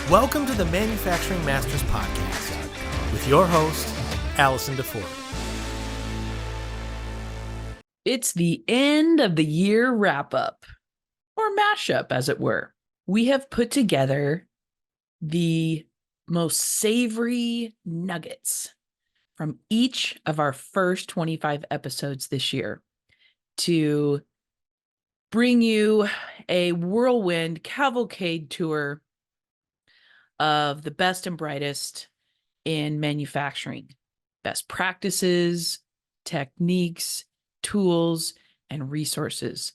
Welcome to the Manufacturing Masters Podcast with your host, Allison DeFord. It's the end of the year wrap-up, or mashup, as it were. We have put together the most savory nuggets from each of our first 25 episodes this year to bring you a whirlwind cavalcade tour of the best and brightest in manufacturing. Best practices, techniques, tools, and resources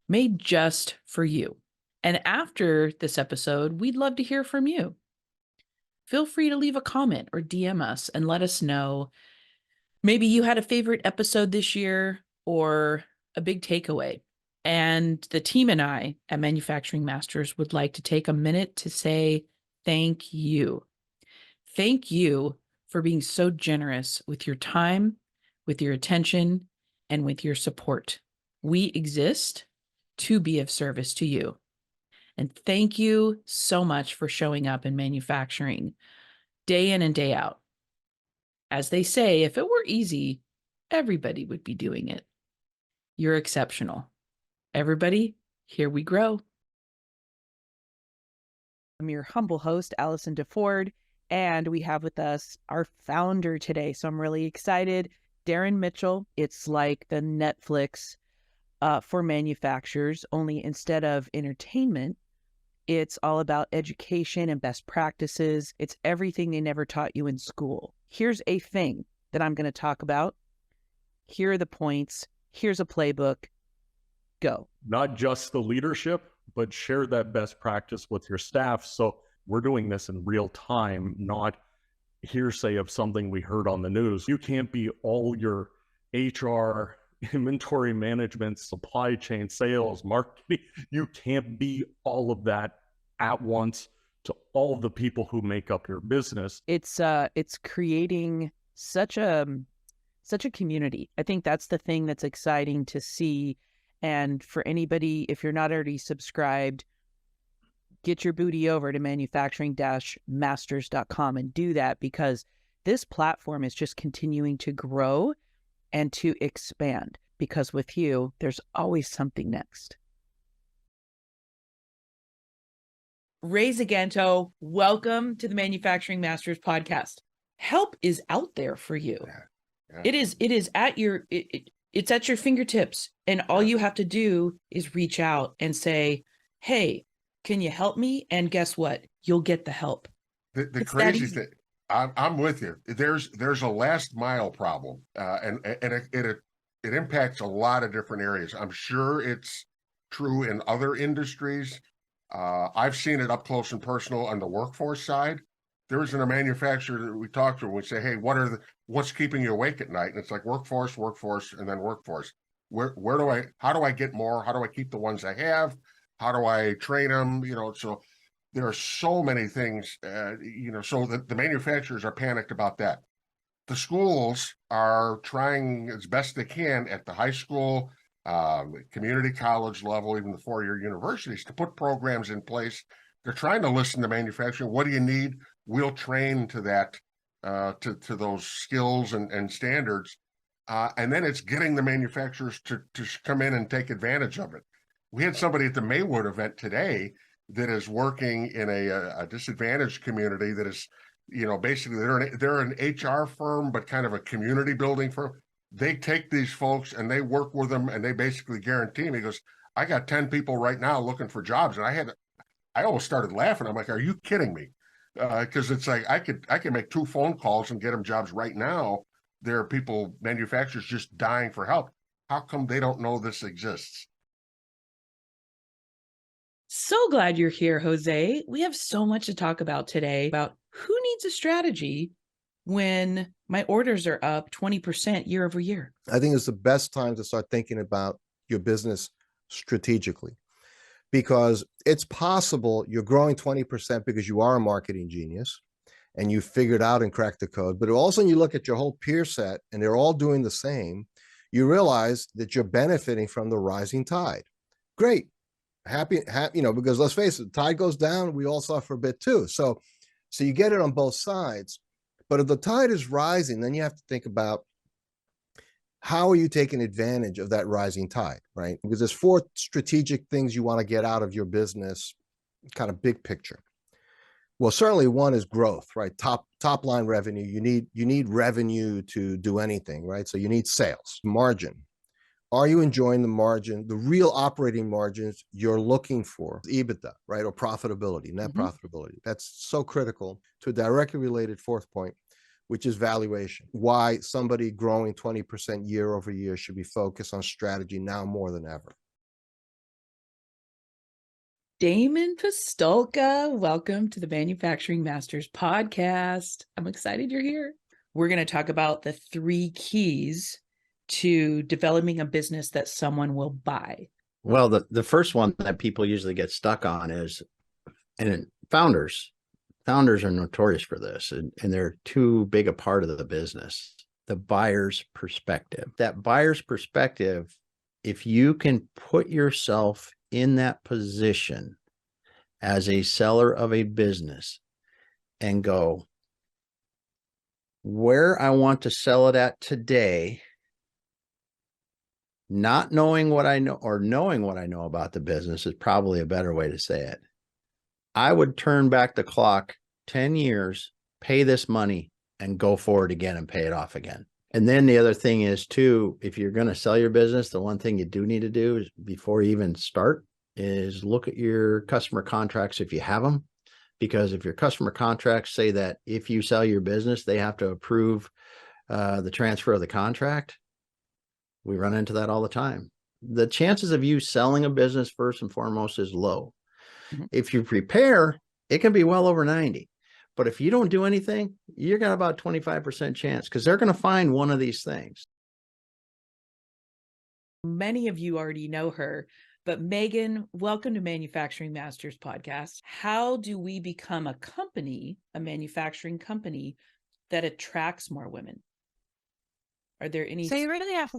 made just for you. And after this episode, we'd love to hear from you. Feel free to leave a comment or DM us and let us know maybe you had a favorite episode this year or a big takeaway. And the team and I at Manufacturing Masters would like to take a minute to say thank you. Thank you for being so generous with your time, with your attention, and with your support. We exist to be of service to you. And thank you so much for showing up in manufacturing day in and day out. As they say, if it were easy, everybody would be doing it. You're exceptional. Everybody, here we grow. I'm your humble host, Allison DeFord, and we have with us our founder today. So I'm really excited. Darren Mitchell. It's like the Netflix for manufacturers, only instead of entertainment, it's all about education and best practices. It's everything they never taught you in school. Here's a thing that I'm going to talk about. Here are the points. Here's a playbook. Go. Not just the leadership, but share that best practice with your staff. So we're doing this in real time, not hearsay of something we heard on the news. You can't be all your HR, inventory management, supply chain, sales, marketing. You can't be all of that at once to all of the people who make up your business. It's creating such a community. I think that's the thing that's exciting to see. And for anybody, if you're not already subscribed, get your booty over to manufacturing-masters.com and do that, because this platform is just continuing to grow and to expand, because with you, there's always something next. Ray Zaganto, welcome to the Manufacturing Masters Podcast. Help is out there for you. Yeah. It is at your it's at your fingertips, and all you have to do is reach out and say, "Hey, can you help me?" And guess what? You'll get the help. The crazy thing, I'm with you. There's a last mile problem, and it impacts a lot of different areas. I'm sure it's true in other industries. I've seen it up close and personal on the workforce side. There isn't a manufacturer that we talk to and we say, "Hey, what's keeping you awake at night?" And it's like workforce, and then workforce. How do I get more? How do I keep the ones I have? How do I train them? So there are so many things, so the manufacturers are panicked about that. The schools are trying as best they can at the high school, community college level, even the four-year universities, to put programs in place. They're trying to listen to manufacturing. What do you need? We'll train to that, to those skills and standards. And then it's getting the manufacturers to come in and take advantage of it. We had somebody at the Maywood event today that is working in a disadvantaged community that is, basically they're an HR firm, but kind of a community building firm. They take these folks and they work with them, and they basically guarantee me, he goes, "I got 10 people right now looking for jobs." And I almost started laughing. I'm like, "Are you kidding me?" Because it's like I could make 2 phone calls and get them jobs right now. There are people, manufacturers, just dying for help. How come they don't know this exists? So glad you're here, Jose. We have so much to talk about today about who needs a strategy when my orders are up 20% year over year. I think it's the best time to start thinking about your business strategically, because it's possible you're growing 20% because you are a marketing genius and you figured out and cracked the code. But also, when you look at your whole peer set and they're all doing the same, you realize that you're benefiting from the rising tide. Great. because let's face it, the tide goes down, we all suffer a bit too. So you get it on both sides. But if the tide is rising, then you have to think about how are you taking advantage of that rising tide, right? Because there's 4 strategic things you want to get out of your business, kind of big picture. Well, certainly one is growth, right? Top line revenue. You need revenue to do anything, right? So you need sales, margin. Are you enjoying the margin, the real operating margins you're looking for? EBITDA, right? Or profitability, net profitability. That's so critical to a directly related 4th point, which is valuation. Why somebody growing 20% year over year should be focused on strategy now more than ever. Damon Pistolka, welcome to the Manufacturing Masters podcast. I'm excited you're here. We're going to talk about the 3 keys to developing a business that someone will buy. Well, the first one that people usually get stuck on is, and founders are notorious for this, and they're too big a part of the business, the buyer's perspective. That buyer's perspective, if you can put yourself in that position as a seller of a business and go, where I want to sell it at today, not knowing what I know or knowing what I know about the business is probably a better way to say it. I would turn back the clock 10 years, pay this money, and go forward again and pay it off again. And then the other thing is too, if you're going to sell your business, the one thing you do need to do is, before you even start, is look at your customer contracts if you have them. Because if your customer contracts say that if you sell your business, they have to approve the transfer of the contract, we run into that all the time. The chances of you selling a business first and foremost is low. If you prepare, it can be well over 90. But if you don't do anything, you're got about 25% chance, because they're going to find one of these things. Many of you already know her, but Megan, welcome to Manufacturing Masters podcast. How do we become a company, a manufacturing company, that attracts more women? Are there any? So you really have,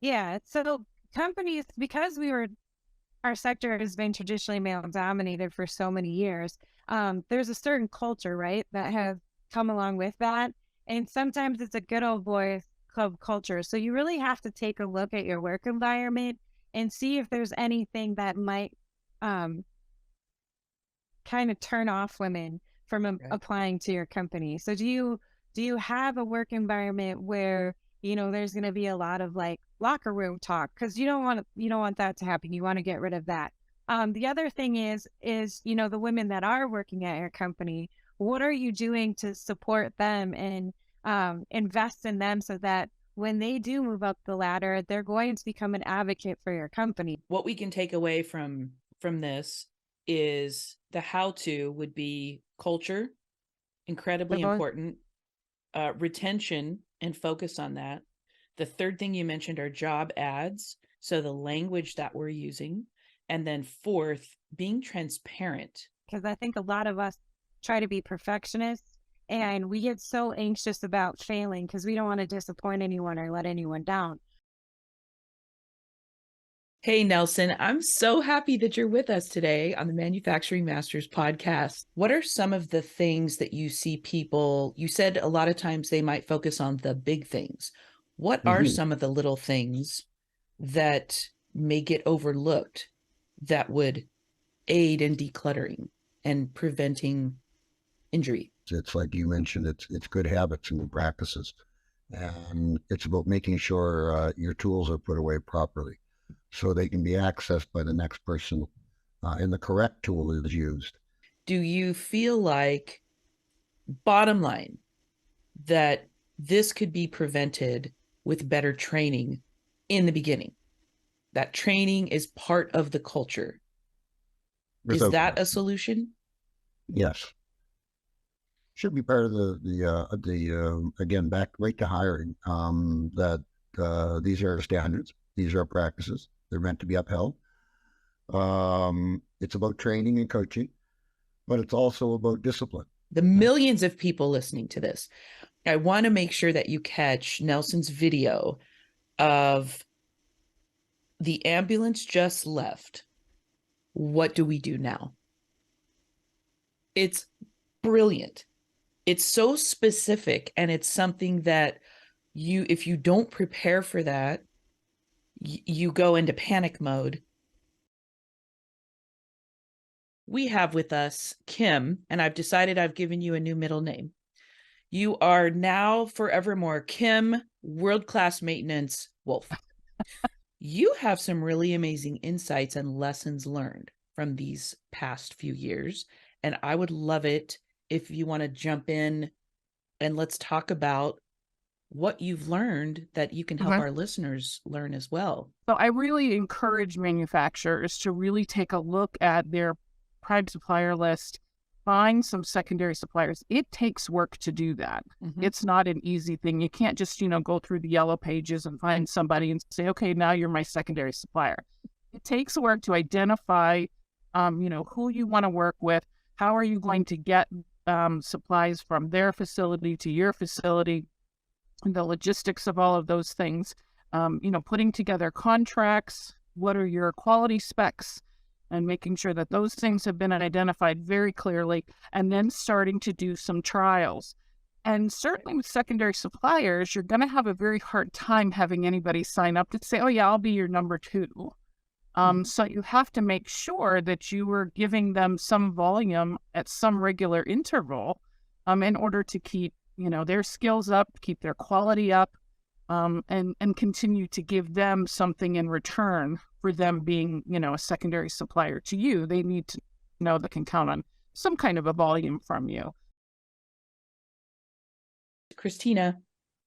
yeah. So companies, because our sector has been traditionally male dominated for so many years. There's a certain culture, right, that has come along with that. And sometimes it's a good old boys club culture. So you really have to take a look at your work environment and see if there's anything that might kind of turn off women from applying to your company. So do you have a work environment where, there's going to be a lot of like locker room talk? Because you don't want that to happen. You want to get rid of that. The other thing is, the women that are working at your company, what are you doing to support them and invest in them so that when they do move up the ladder, they're going to become an advocate for your company? What we can take away from this is the how-to would be culture, incredibly important, retention and focus on that. The third thing you mentioned are job ads. So the language that we're using. And then 4th, being transparent. Because I think a lot of us try to be perfectionists and we get so anxious about failing because we don't want to disappoint anyone or let anyone down. Hey, Nelson, I'm so happy that you're with us today on the Manufacturing Masters podcast. What are some of the things that you see people, you said a lot of times they might focus on the big things. What are some of the little things that may get overlooked that would aid in decluttering and preventing injury? It's like you mentioned, it's good habits and good practices. And it's about making sure your tools are put away properly so they can be accessed by the next person and the correct tool is used. Do you feel like, bottom line, that this could be prevented with better training in the beginning? That training is part of the culture. Is that a solution? Yes. Should be part of the again, back right to hiring, that these are standards. These are practices. They're meant to be upheld. It's about training and coaching, but it's also about discipline. The millions of people listening to this, I want to make sure that you catch Nelson's video of the ambulance just left. what do we do now? It's brilliant. It's so specific, and it's something that if you don't prepare for that, you go into panic mode. We have with us Kim, and I've decided I've given you a new middle name. You are now forevermore Kim World Class Maintenance Wolf. You have some really amazing insights and lessons learned from these past few years, and I would love it if you want to jump in and let's talk about what you've learned that you can help our listeners learn as well. So I really encourage manufacturers to really take a look at their prime supplier list, find some secondary suppliers. It takes work to do that. It's not an easy thing. You can't just, go through the yellow pages and find somebody and say, okay, now you're my secondary supplier. It takes work to identify, who you want to work with. How are you going to get supplies from their facility to your facility, and the logistics of all of those things, putting together contracts, what are your quality specs, and making sure that those things have been identified very clearly, and then starting to do some trials. And certainly with secondary suppliers, you're going to have a very hard time having anybody sign up to say, oh yeah, I'll be your number two. So you have to make sure that you are giving them some volume at some regular interval in order to keep their skills up, keep their quality up, and continue to give them something in return for them being, a secondary supplier to you. They need to know they can count on some kind of a volume from you. Christina,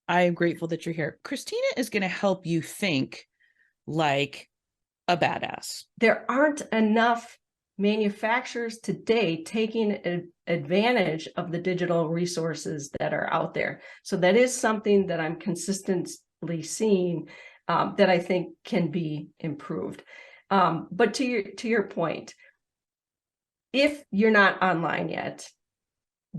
I am grateful that you're here. Christina is going to help you think like a badass. There aren't enough manufacturers today taking advantage of the digital resources that are out there. So that is something that I'm consistently seeing that I think can be improved. But to your point, if you're not online yet,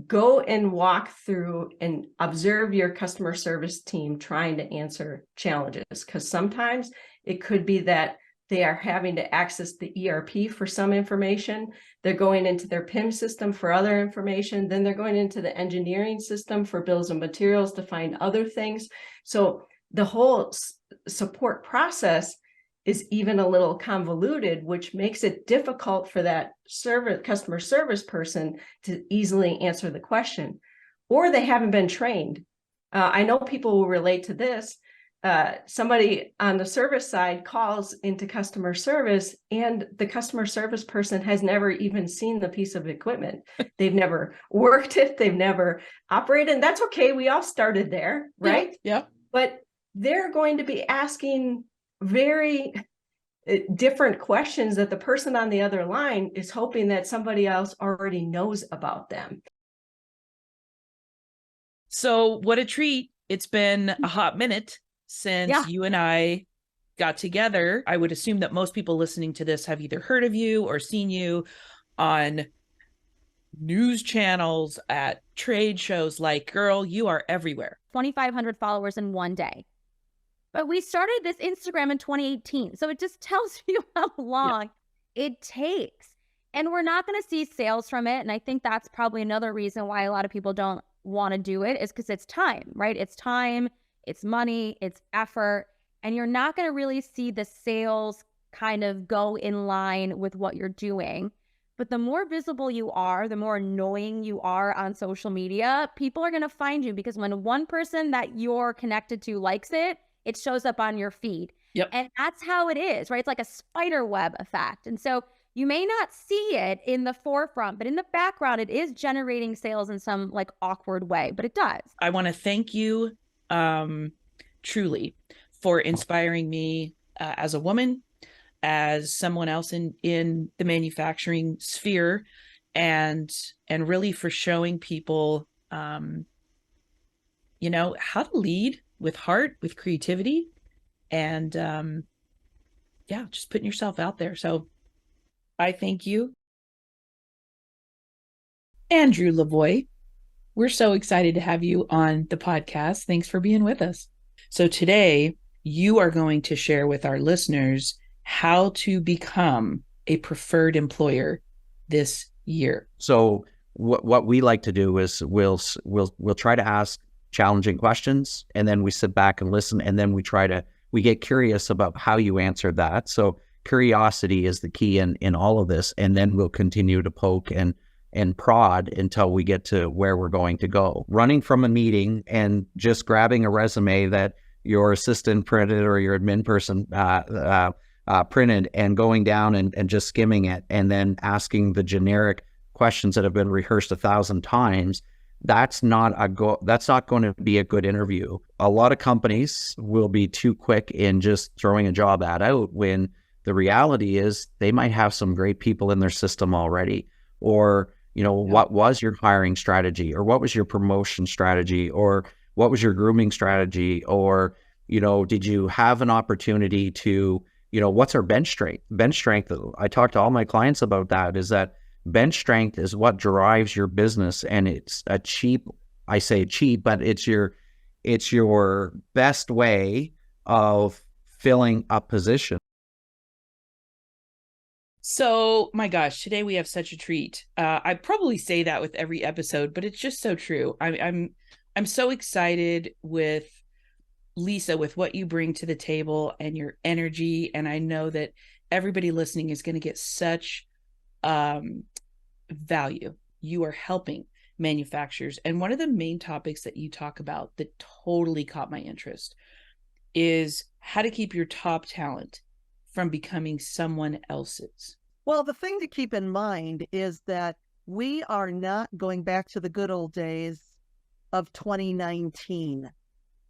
go and walk through and observe your customer service team trying to answer challenges, because sometimes it could be that they are having to access the ERP for some information. They're going into their PIM system for other information. Then they're going into the engineering system for bills of materials to find other things. So the whole support process is even a little convoluted, which makes it difficult for that customer service person to easily answer the question, or they haven't been trained. I know people will relate to this. Somebody on the service side calls into customer service, and the customer service person has never even seen the piece of equipment. They've never worked it. They've never operated. And that's okay. We all started there, right? Yeah. But they're going to be asking very different questions that the person on the other line is hoping that somebody else already knows about them. So what a treat. It's been a hot minute since you and I got together. I would assume that most people listening to this have either heard of you or seen you on news channels, at trade shows. Like, girl, you are everywhere. 2,500 followers in one day. But we started this Instagram in 2018. So it just tells you how long it takes. And we're not going to see sales from it. And I think that's probably another reason why a lot of people don't want to do it, is because it's time, right? It's time, it's money, it's effort. And you're not going to really see the sales kind of go in line with what you're doing. But the more visible you are, the more annoying you are on social media, people are going to find you, because when one person that you're connected to likes it, it shows up on your feed. Yep. And that's how it is, right? It's like a spider web effect. And so you may not see it in the forefront, but in the background, it is generating sales in some like awkward way, but it does. I want to thank you truly for inspiring me as a woman, as someone else in the manufacturing sphere, and really for showing people, how to lead with heart, with creativity, and just putting yourself out there. So I thank you. Andrew Lavoie, we're so excited to have you on the podcast. Thanks for being with us. So today you are going to share with our listeners how to become a preferred employer this year? So what we like to do is we'll try to ask challenging questions, and then we sit back and listen, and then we get curious about how you answered that. So curiosity is the key in all of this, and then we'll continue to poke and prod until we get to where we're going to go. Running from a meeting and just grabbing a resume that your assistant printed or your admin person printed and going down and just skimming it and then asking the generic questions that have been rehearsed 1,000 times, that's not going to be a good interview. A lot of companies will be too quick in just throwing a job ad out when the reality is they might have some great people in their system already. Or, what was your hiring strategy, or what was your promotion strategy, or what was your grooming strategy, or, did you have an opportunity to, what's our bench strength? Bench strength, I talk to all my clients about that, is that bench strength is what drives your business, and it's I say cheap, but it's your best way of filling a position. So, my gosh, today we have such a treat. I probably say that with every episode, but it's just so true. I'm so excited with Lisa, with what you bring to the table and your energy, and I know that everybody listening is going to get such value. You are helping manufacturers, and one of the main topics that you talk about that totally caught my interest is how to keep your top talent from becoming someone else's. Well, the thing to keep in mind is that we are not going back to the good old days of 2019.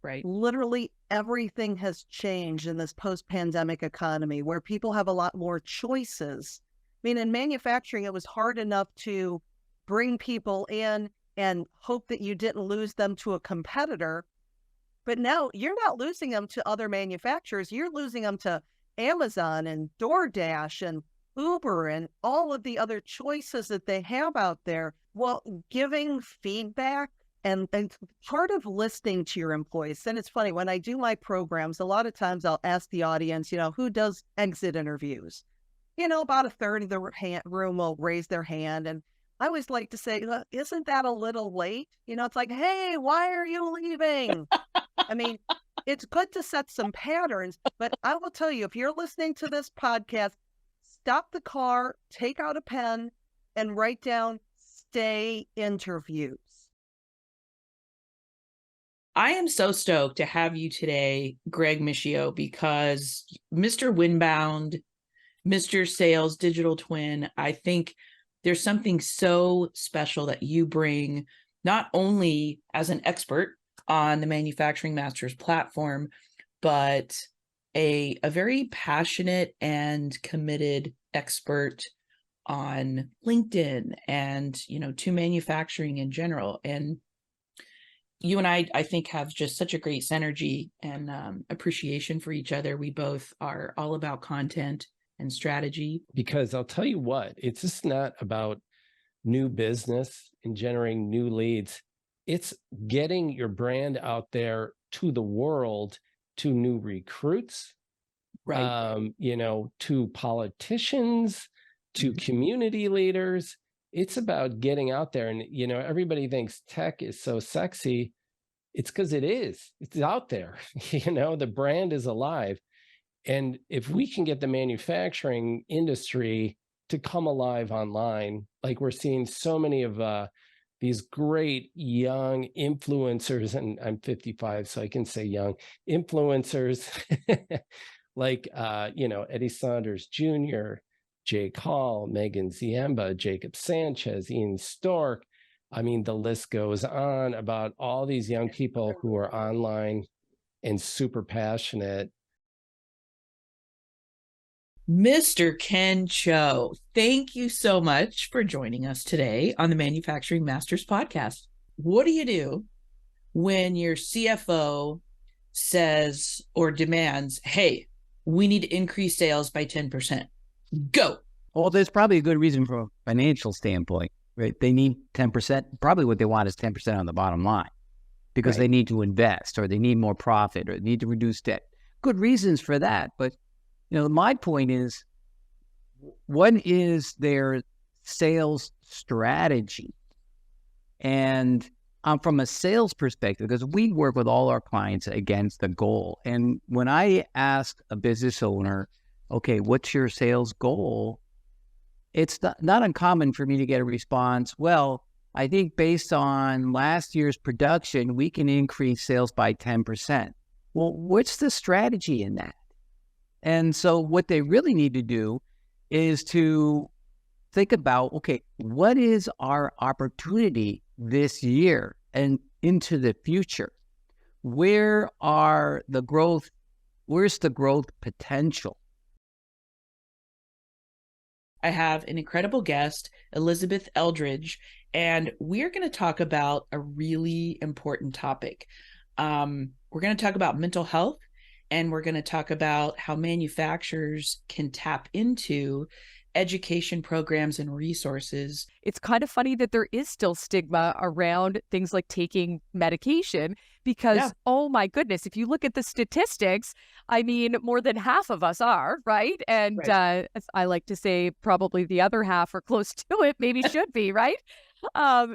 Right. Literally everything has changed in this post-pandemic economy where people have a lot more choices. I mean, in manufacturing, it was hard enough to bring people in and hope that you didn't lose them to a competitor. But now you're not losing them to other manufacturers. You're losing them to Amazon and DoorDash and Uber and all of the other choices that they have out there. Well, giving feedback and part of listening to your employees. And it's funny, when I do my programs, a lot of times I'll ask the audience, who does exit interviews? About a third of the room will raise their hand. And I always like to say, isn't that a little late? It's like, hey, why are you leaving? I mean, it's good to set some patterns, but I will tell you, if you're listening to this podcast, stop the car, take out a pen, and write down stay interviews. I am so stoked to have you today, Greg Michio, because Mr. Windbound, Mr. Sales Digital Twin, I think there's something so special that you bring, not only as an expert on the Manufacturing Masters platform, but a very passionate and committed expert on LinkedIn and, to manufacturing in general. And you and I think, have just such a great synergy and appreciation for each other. We both are all about content and strategy. Because I'll tell you what, it's just not about new business and generating new leads. It's getting your brand out there to the world, to new recruits, right? To politicians, to community leaders. It's about getting out there. And, everybody thinks tech is so sexy. It's because it is. It's out there. The brand is alive. And if we can get the manufacturing industry to come alive online, like we're seeing so many of these great young influencers, and I'm 55, so I can say young influencers, like, Eddie Saunders Jr., Jake Hall, Megan Ziemba, Jacob Sanchez, Ian Stork. I mean, the list goes on about all these young people who are online and super passionate. Mr. Ken Cho, thank you so much for joining us today on the Manufacturing Masters podcast. What do you do when your CFO says or demands, hey, we need to increase sales by 10%? Go. Well, there's probably a good reason from a financial standpoint, right? They need 10%. Probably what they want is 10% on the bottom line because they need to invest, or they need more profit, or they need to reduce debt. Good reasons for that. But, my point is, what is their sales strategy? And from a sales perspective, because we work with all our clients against the goal. And when I ask a business owner, okay, what's your sales goal? It's not uncommon for me to get a response, well, I think based on last year's production, we can increase sales by 10%. Well, what's the strategy in that? And so what they really need to do is to think about, okay, what is our opportunity this year and into the future? Where's the growth potential? I have an incredible guest, Elizabeth Eldridge, and we're going to talk about a really important topic. We're going to talk about mental health, and we're going to talk about how manufacturers can tap into education programs and resources. It's kind of funny that there is still stigma around things like taking medication because, oh my goodness, if you look at the statistics, I mean, more than half of us are, right? And as I like to say, probably the other half are close to it, maybe should be, right?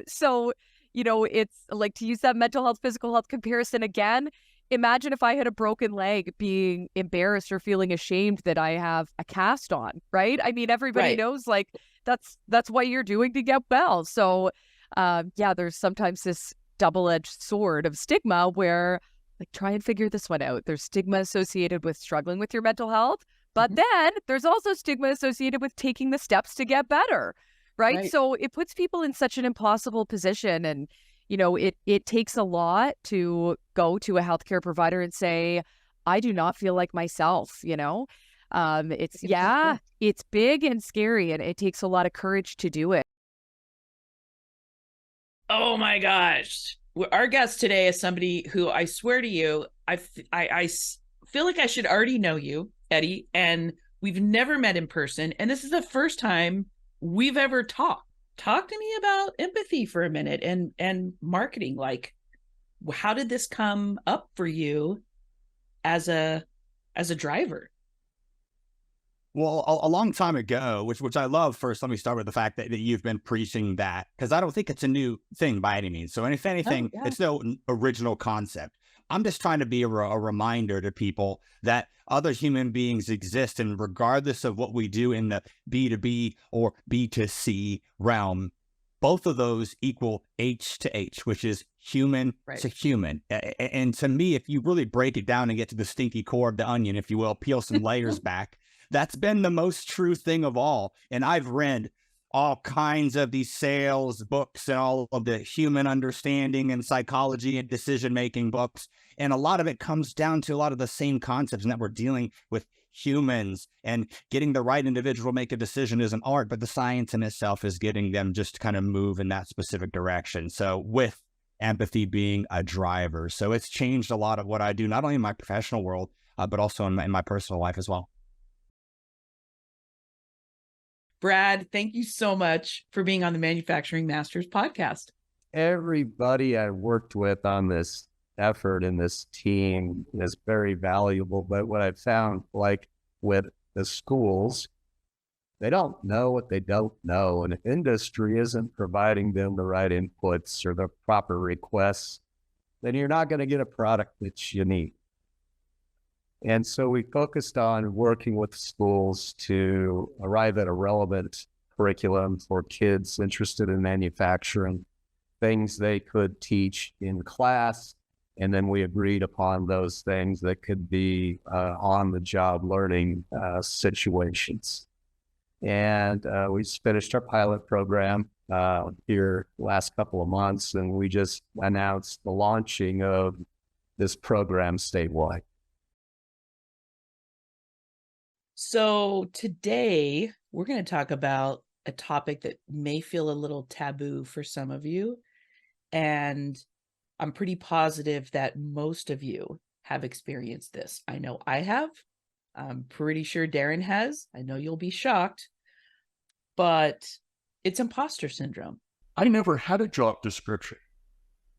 So, you know, it's like, to use that mental health, physical health comparison again, imagine if I had a broken leg being embarrassed or feeling ashamed that I have a cast on, right? I mean, everybody knows like that's what you're doing to get well. So yeah, there's sometimes this double-edged sword of stigma where like, try and figure this one out. There's stigma associated with struggling with your mental health, but then there's also stigma associated with taking the steps to get better, right? So it puts people in such an impossible position. And you know, it takes a lot to go to a healthcare provider and say, I do not feel like myself, you know? It's big and scary, and it takes a lot of courage to do it. Oh my gosh. Our guest today is somebody who, I swear to you, I feel like I should already know you, Eddie, and we've never met in person. And this is the first time we've ever talked. Talk to me about empathy for a minute and marketing. Like, how did this come up for you as a driver? Well, a long time ago, which I love. First, let me start with the fact that you've been preaching that, because I don't think it's a new thing by any means. So if anything, it's no original concept. I'm just trying to be a reminder to people that other human beings exist, and regardless of what we do in the B2B or B2C realm, both of those equal H to H, which is human to human. And to me, if you really break it down and get to the stinky core of the onion, if you will, peel some layers back, that's been the most true thing of all. And I've read all kinds of these sales books and all of the human understanding and psychology and decision-making books. And a lot of it comes down to a lot of the same concepts, and that we're dealing with humans, and getting the right individual to make a decision is an art, but the science in itself is getting them just to kind of move in that specific direction. So with empathy being a driver. So it's changed a lot of what I do, not only in my professional world, but also in my personal life as well. Brad, thank you so much for being on the Manufacturing Masters podcast. Everybody I worked with on this effort in this team is very valuable. But what I've found, like with the schools, they don't know what they don't know. And if industry isn't providing them the right inputs or the proper requests, then you're not going to get a product that you need. And so we focused on working with schools to arrive at a relevant curriculum for kids interested in manufacturing, things they could teach in class. And then we agreed upon those things that could be on-the-job learning situations. And we finished our pilot program here last couple of months, and we just announced the launching of this program statewide. So today we're going to talk about a topic that may feel a little taboo for some of you. And I'm pretty positive that most of you have experienced this. I know I have. I'm pretty sure Darren has. I know you'll be shocked, but it's imposter syndrome. I never had a job description.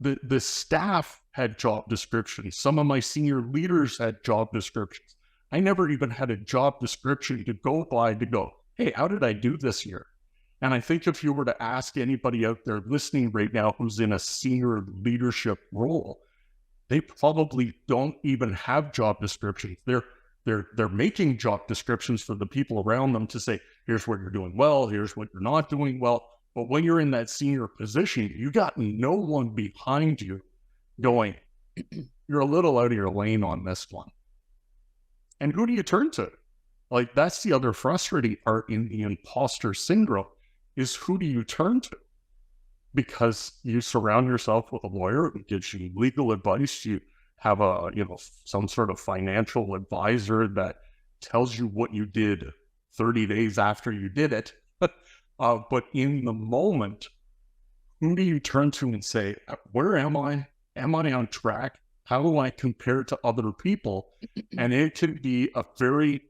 The staff had job descriptions. Some of my senior leaders had job descriptions. I never even had a job description to go by to go, hey, how did I do this year? And I think if you were to ask anybody out there listening right now who's in a senior leadership role, they probably don't even have job descriptions. They're making job descriptions for the people around them to say, here's what you're doing well, here's what you're not doing well. But when you're in that senior position, you got no one behind you going, you're a little out of your lane on this one. And who do you turn to? Like, that's the other frustrating part in the imposter syndrome, is who do you turn to? Because you surround yourself with a lawyer who gives you legal advice. You have some sort of financial advisor that tells you what you did 30 days after you did it. But in the moment, who do you turn to and say, where am I? Am I on track? How do I compare to other people? And it can be a very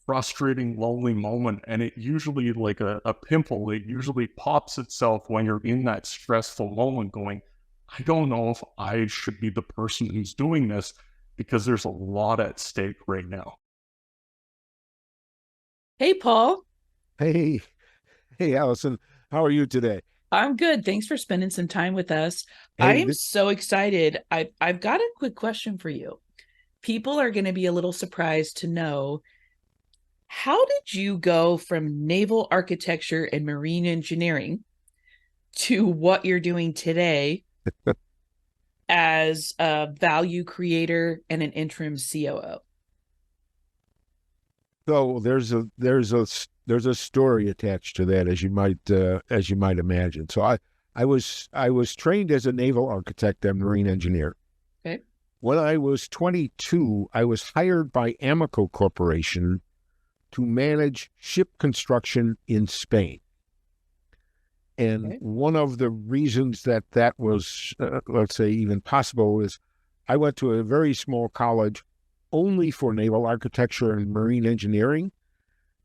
frustrating, lonely moment. And it usually, like a pimple, it usually pops itself when you're in that stressful moment going, I don't know if I should be the person who's doing this, because there's a lot at stake right now. Hey, Paul. Hey, Allison. How are you today? I'm good. Thanks for spending some time with us. Hey, I am so excited. I've got a quick question for you. People are going to be a little surprised to know, how did you go from naval architecture and marine engineering to what you're doing today as a value creator and an interim COO? So there's a story attached to that, as you might imagine. So I was trained as a naval architect and marine engineer. Okay. When I was 22, I was hired by Amoco Corporation to manage ship construction in Spain. And one of the reasons that was, let's say, even possible is I went to a very small college only for naval architecture and marine engineering.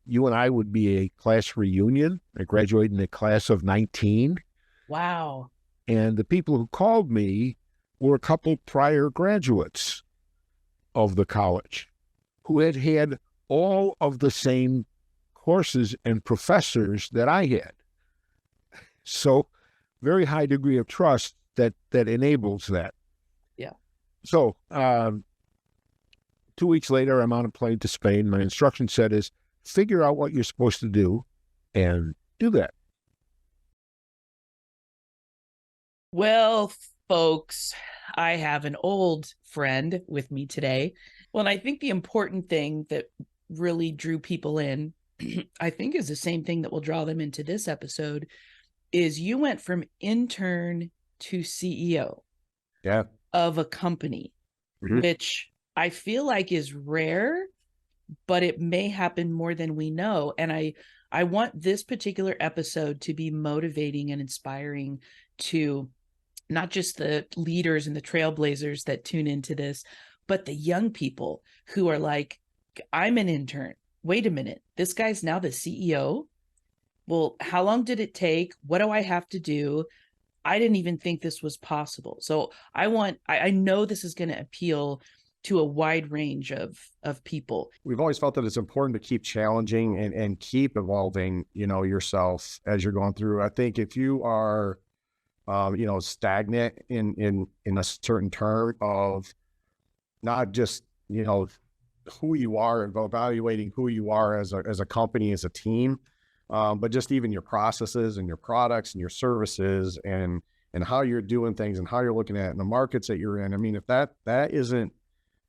You and I would be a class reunion. I graduated in a class of 19. Wow. And the people who called me were a couple prior graduates of the college who had had all of the same courses and professors that I had. So very high degree of trust that enables that. Yeah. So 2 weeks later, I'm on a plane to Spain. My instruction set is figure out what you're supposed to do and do that. Well, folks, I have an old friend with me today. Well, and I think the important thing that really drew people in, I think is the same thing that will draw them into this episode, is you went from intern to CEO of a company, which I feel like is rare, but it may happen more than we know. And I want this particular episode to be motivating and inspiring to not just the leaders and the trailblazers that tune into this, but the young people who are like, I'm an intern. Wait a minute, this guy's now the CEO? Well, how long did it take? What do I have to do? I didn't even think this was possible. So I know this is going to appeal to a wide range of people. We've always felt that it's important to keep challenging and keep evolving, yourself as you're going through. I think if you are, stagnant in a certain term of not just, who you are and evaluating who you are as a company, as a team, but just even your processes and your products and your services and how you're doing things and how you're looking at it and the markets that you're in. I mean, if that isn't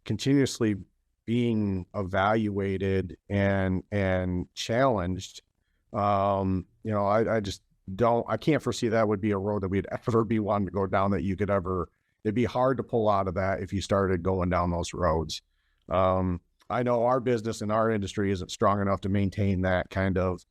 continuously being evaluated and challenged, I can't foresee that would be a road that we'd ever be wanting to go down, that you could ever, it'd be hard to pull out of that if you started going down those roads. I know our business and our industry isn't strong enough to maintain that kind of,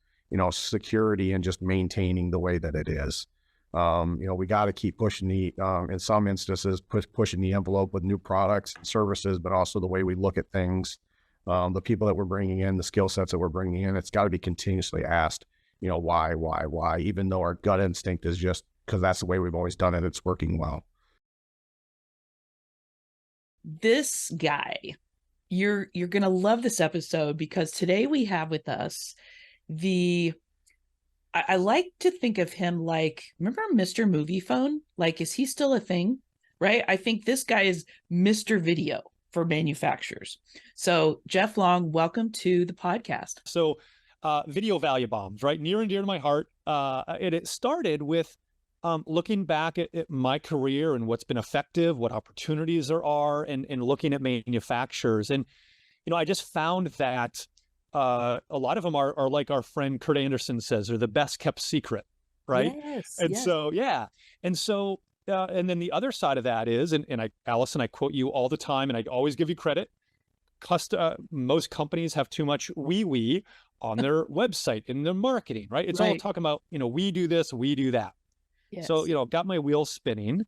security and just maintaining the way that it is. We got to keep pushing in some instances, pushing the envelope with new products and services, but also the way we look at things, the people that we're bringing in, the skill sets that we're bringing in. It's got to be continuously asked, why, even though our gut instinct is just because that's the way we've always done it. It's working well. This guy, you're going to love this episode, because today we have with us I like to think of him like, remember Mr. Movie Phone? Like, is he still a thing? Right? I think this guy is Mr. Video for manufacturers. So Jeff Long, welcome to the podcast. So video value bombs, right? Near and dear to my heart. And it started with looking back at my career and what's been effective, what opportunities there are, and looking at manufacturers. And, I just found that a lot of them are like our friend Kurt Anderson says, are the best kept secret, right? Yes. And yes. so, yeah. And so, and then the other side of that is, and Allison, I quote you all the time, and I always give you credit. Most companies have too much we on their website, in their marketing, right? It's all talking about, we do this, we do that. Yes. So, got my wheels spinning.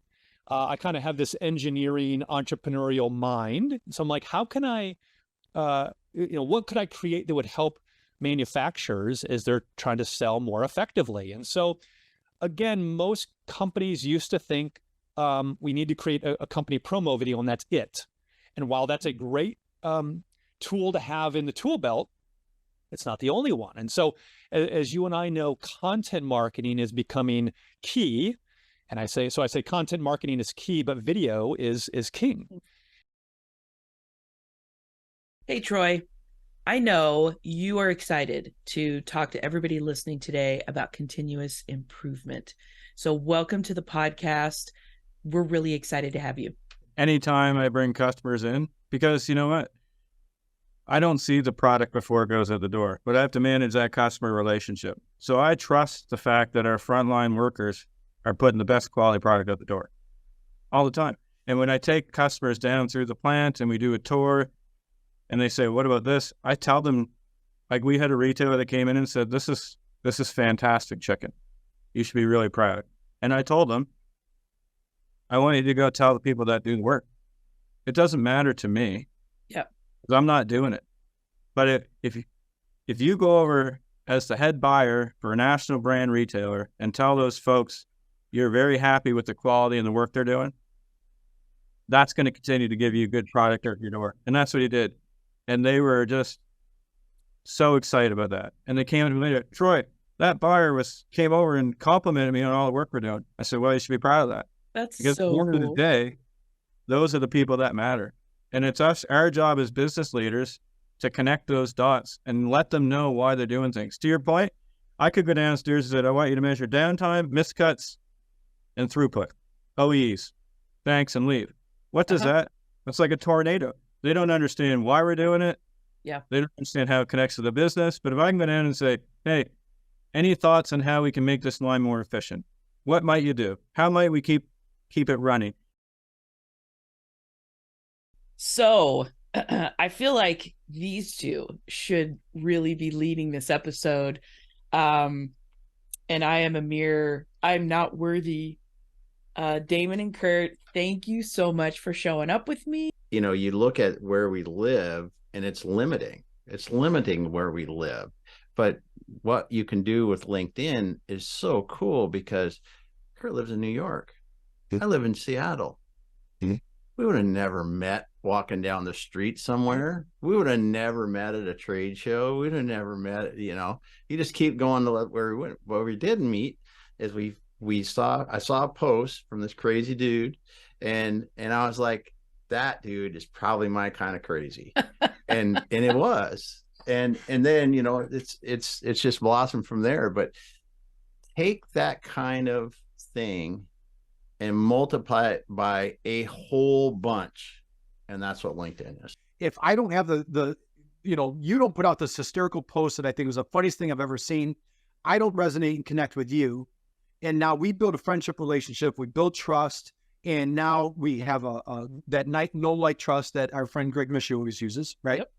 I kind of have this engineering entrepreneurial mind. So I'm like, how can I, what could I create that would help manufacturers as they're trying to sell more effectively? And so, again, most companies used to think we need to create a company promo video and that's it. And while that's a great tool to have in the tool belt, it's not the only one. And so, as you and I know, content marketing is becoming key. And I say content marketing is key, but video is king. Hey, Troy, I know you are excited to talk to everybody listening today about continuous improvement. So welcome to the podcast. We're really excited to have you. Anytime I bring customers in, because you know what? I don't see the product before it goes out the door, but I have to manage that customer relationship. So I trust the fact that our frontline workers are putting the best quality product out the door all the time. And when I take customers down through the plant and we do a tour and they say, what about this? I tell them, like we had a retailer that came in and said, this is fantastic chicken. You should be really proud. And I told them, I want you to go tell the people that do the work. It doesn't matter to me. Yeah. Because I'm not doing it. But if you go over as the head buyer for a national brand retailer and tell those folks you're very happy with the quality and the work they're doing, that's going to continue to give you a good product out your door. And that's what he did. And they were just so excited about that. And they came to me later, Troy, that buyer came over and complimented me on all the work we're doing. I said, well, you should be proud of that. That's because so at the end of cool. the day, those are the people that matter. And it's our job as business leaders to connect those dots and let them know why they're doing things. To your point, I could go downstairs and say, I want you to measure downtime, miscuts, and throughput, OEEs, thanks, and leave. What does that? It's like a tornado. They don't understand why we're doing it. Yeah. They don't understand how it connects to the business. But if I can go down and say, hey, any thoughts on how we can make this line more efficient? What might you do? How might we keep it running? So I feel like these two should really be leading this episode. And I'm not worthy. Damon and Kurt, thank you so much for showing up with me. You look at where we live and it's limiting. It's limiting where we live. But what you can do with LinkedIn is so cool because Kurt lives in New York. I live in Seattle. We would have never met walking down the street somewhere. We would have never met at a trade show. We'd have never met, you just keep going to where we went. What we did meet is I saw a post from this crazy dude and I was like, that dude is probably my kind of crazy. and it was. And then, it's just blossomed from there. But take that kind of thing and multiply it by a whole bunch. And that's what LinkedIn is. If I don't have you don't put out this hysterical post that I think was the funniest thing I've ever seen, I don't resonate and connect with you. And now we build a friendship relationship, we build trust, and now we have that no-like trust that our friend Greg Mishu always uses, right? Yep.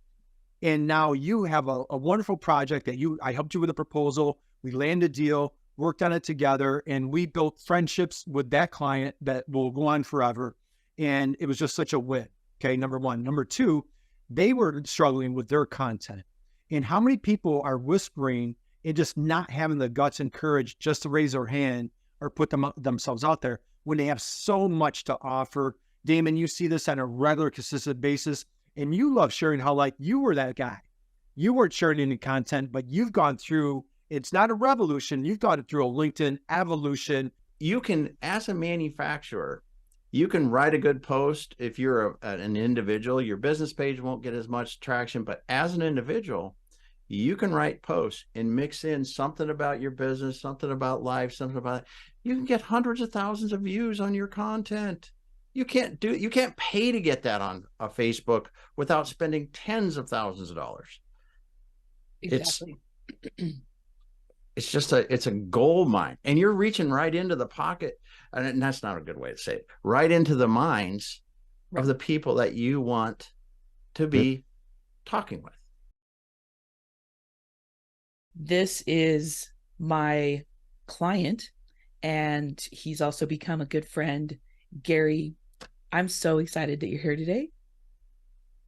And now you have a wonderful project that I helped you with a proposal, we landed a deal, worked on it together, and we built friendships with that client that will go on forever. And it was just such a win. Okay, number one. Number two, they were struggling with their content. And how many people are whispering and just not having the guts and courage just to raise their hand or put themselves out there when they have so much to offer? Damon, you see this on a regular, consistent basis, and you love sharing how you were that guy. you weren't sharing any content, but you've gone through, it's not a revolution. You've gone through a LinkedIn evolution. You can, as a manufacturer, you can write a good post. If you're an individual, your business page won't get as much traction, but as an individual, you can write posts and mix in something about your business, something about life, something about, you can get hundreds of thousands of views on your content. You can't pay to get that on a Facebook without spending tens of thousands of dollars. Exactly. It's just it's a gold mine, and you're reaching right into the pocket. And that's not a good way to say it, right into the minds of the people that you want to be talking with. This is my client, and he's also become a good friend. Gary, I'm so excited that you're here today.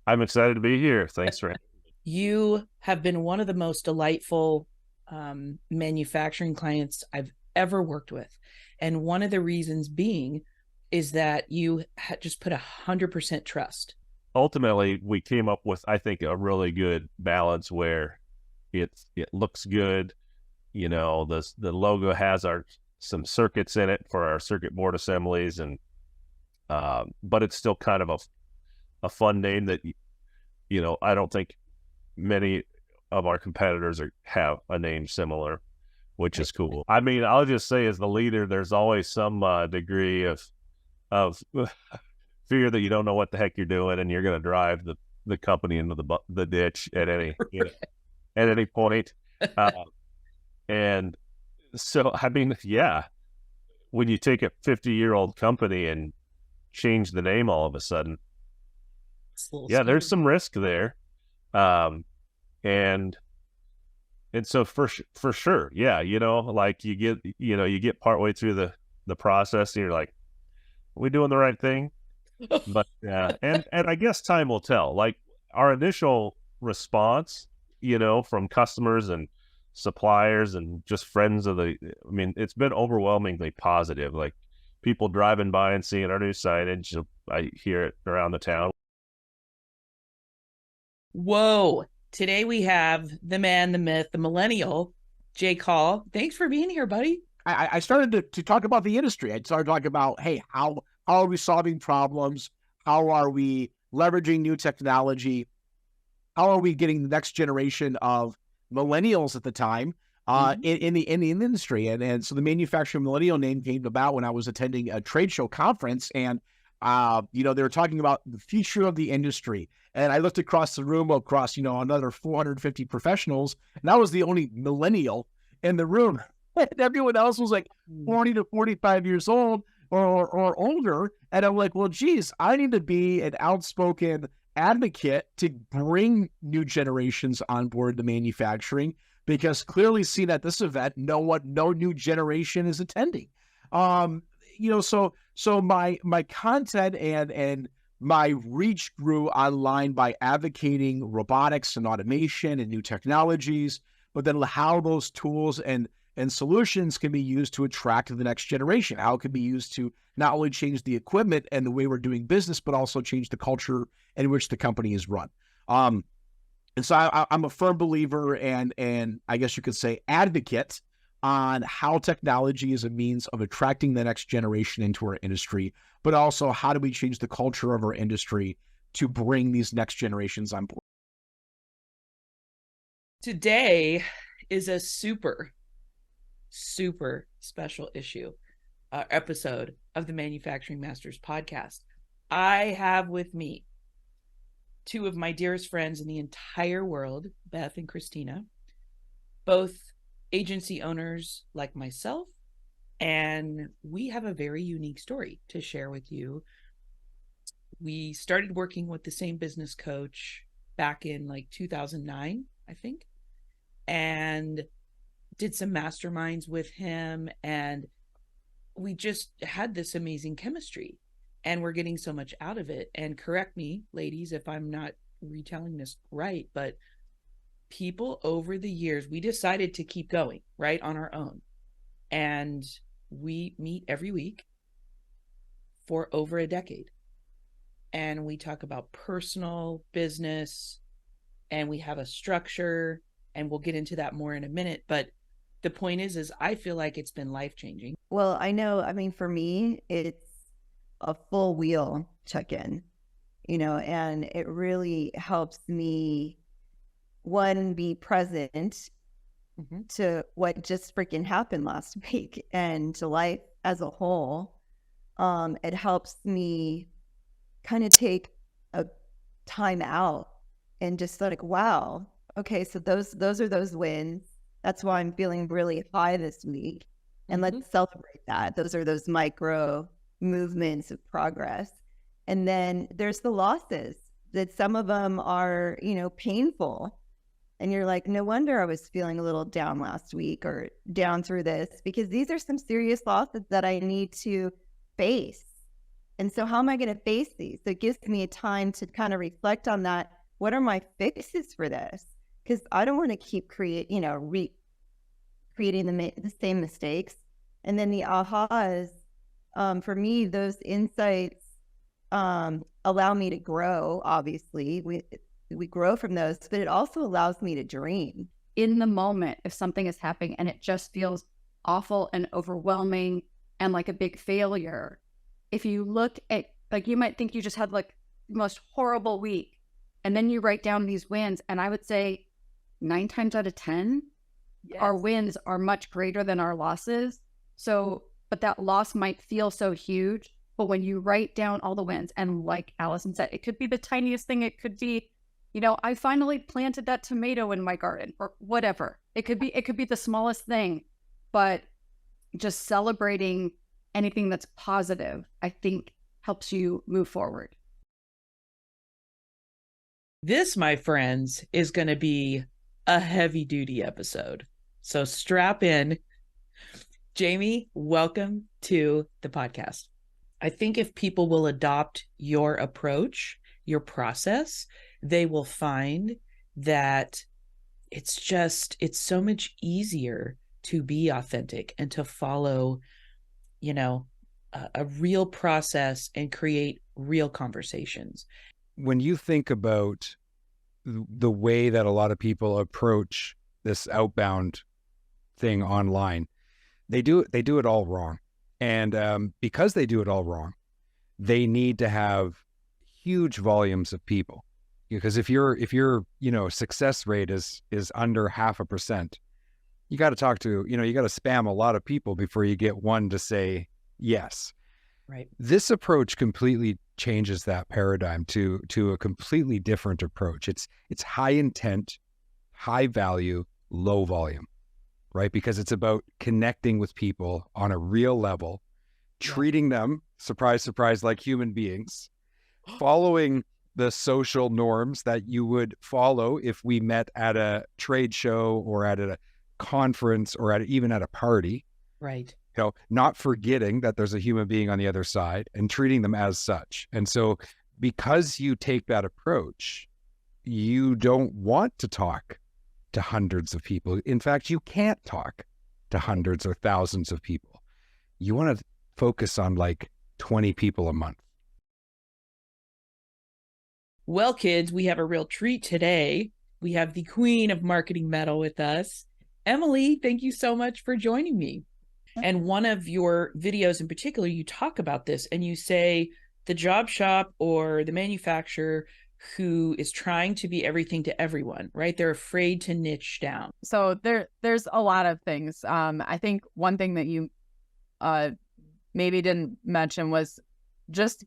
I'm excited to be here. Thanks for You have been one of the most delightful manufacturing clients I've ever worked with. And one of the reasons being is that you just put 100% trust. Ultimately, we came up with, I think, a really good balance where it looks good. You know, the logo has some circuits in it for our circuit board assemblies, and but it's still kind of a fun name that, you know, I don't think many of our competitors have a name similar, which is cool. I mean, I'll just say, as the leader, there's always some degree of fear that you don't know what the heck you're doing, and you're going to drive the company into the ditch at any at any point. And so, I mean, yeah, when you take a 50-year-old company and change the name all of a sudden, yeah, there's some risk there. And so for sure, yeah, you know, like you get partway through the process and you're like, are we doing the right thing? But yeah, and I guess time will tell. Like, our initial response, you know, from customers and suppliers and just friends I mean, it's been overwhelmingly positive. Like, people driving by and seeing our new signage, I hear it around the town. Whoa. Today we have the man, the myth, the millennial, Jake Hall. Thanks for being here, buddy. I started to talk about the industry. I started talking about, hey, how are we solving problems? How are we leveraging new technology? How are we getting the next generation of millennials at the time in the industry? And so the manufacturing millennial name came about when I was attending a trade show conference, and you know, they were talking about the future of the industry. And I looked across the room, you know, another 450 professionals, and I was the only millennial in the room. And everyone else was like 40 to 45 years old or older. And I'm like, well, geez, I need to be an outspoken advocate to bring new generations on board the manufacturing, because clearly seen at this event, no new generation is attending. You know, so my content and my reach grew online by advocating robotics and automation and new technologies, but then how those tools and solutions can be used to attract the next generation, how it can be used to not only change the equipment and the way we're doing business, but also change the culture in which the company is run. And so I'm a firm believer and I guess you could say advocate on how technology is a means of attracting the next generation into our industry, but also how do we change the culture of our industry to bring these next generations on board. Today is a super special episode of the Manufacturing Masters podcast. I have with me two of my dearest friends in the entire world, Beth and Christina, both agency owners like myself, and we have a very unique story to share with you. We started working with the same business coach back in like 2009, I think, and did some masterminds with him, and we just had this amazing chemistry, and we're getting so much out of it. And correct me, ladies, if I'm not retelling this right, but people over the years, we decided to keep going right on our own, and we meet every week for over a decade, and we talk about personal, business, and we have a structure, and we'll get into that more in a minute. But the point is I feel like it's been life-changing. Well, I know, I mean, for me, it's a full wheel check-in, you know, and it really helps me, one, be present to what just freaking happened last week and to life as a whole. It helps me kind of take a time out and just like, wow, okay, so those are those wins. That's why I'm feeling really high this week. And let's celebrate that. Those are those micro movements of progress. And then there's the losses, that some of them are, you know, painful. And you're like, no wonder I was feeling a little down last week or down through this, because these are some serious losses that I need to face. And so how am I going to face these? So it gives me a time to kind of reflect on that. What are my fixes for this? Because I don't want to keep creating the same mistakes. And then the ahas, for me, those insights allow me to grow. Obviously, we grow from those, but it also allows me to dream. In the moment, if something is happening and it just feels awful and overwhelming and like a big failure, if you look at, like, you might think you just had like the most horrible week, and then you write down these wins, and I would say 9 times out of 10, our wins are much greater than our losses. So, but that loss might feel so huge, but when you write down all the wins, and like Allison said, it could be the tiniest thing. It could be, you know, I finally planted that tomato in my garden, or whatever. It could be the smallest thing, but just celebrating anything that's positive, I think, helps you move forward. This, my friends, is going to be a heavy duty episode. So strap in. Jamie, welcome to the podcast. I think if people will adopt your approach, your process, they will find that it's so much easier to be authentic and to follow, you know, a real process and create real conversations. When you think about the way that a lot of people approach this outbound thing online, they do it all wrong. And because they do it all wrong, they need to have huge volumes of people. Because if your success rate is under 0.5%, you got to talk to, you got to spam a lot of people before you get one to say yes. Right. This approach completely changes that paradigm to a completely different approach. It's high intent, high value, low volume, right? Because it's about connecting with people on a real level, treating them, surprise, surprise, like human beings, following the social norms that you would follow if we met at a trade show or at a conference or even at a party. Right. Not forgetting that there's a human being on the other side and treating them as such. And so because you take that approach, you don't want to talk to hundreds of people. In fact, you can't talk to hundreds or thousands of people. You want to focus on like 20 people a month. Well, kids, we have a real treat today. We have the queen of marketing metal with us. Emily, thank you so much for joining me. And one of your videos in particular, you talk about this and you say the job shop or the manufacturer who is trying to be everything to everyone, right? They're afraid to niche down. So there's a lot of things. I think one thing that you maybe didn't mention was just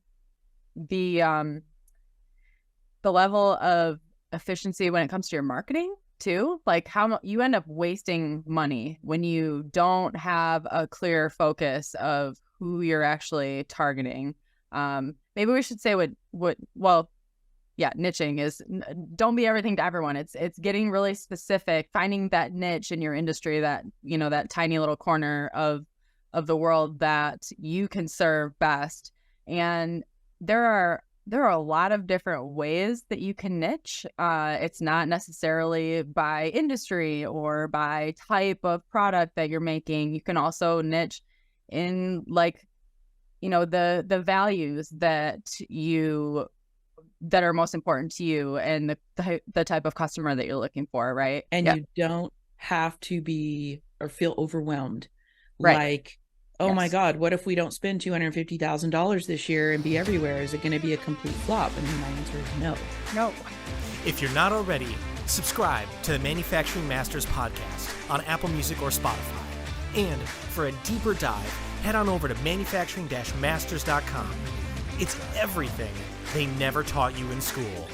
the level of efficiency when it comes to your marketing too. Like how you end up wasting money when you don't have a clear focus of who you're actually targeting. Maybe we should say niching is don't be everything to everyone. It's getting really specific, finding that niche in your industry, that, that tiny little corner of the world that you can serve best. And there are a lot of different ways that you can niche. It's not necessarily by industry or by type of product that you're making. You can also niche in the values that you that are most important to you and the type of customer that you're looking for, right? And Yeah. you don't have to be or feel overwhelmed. Right. Like, oh my God, what if we don't spend $250,000 this year and be everywhere? Is it going to be a complete flop? And my answer is no. No. If you're not already, subscribe to the Manufacturing Masters podcast on Apple Music or Spotify. And for a deeper dive, head on over to manufacturing-masters.com. It's everything they never taught you in school.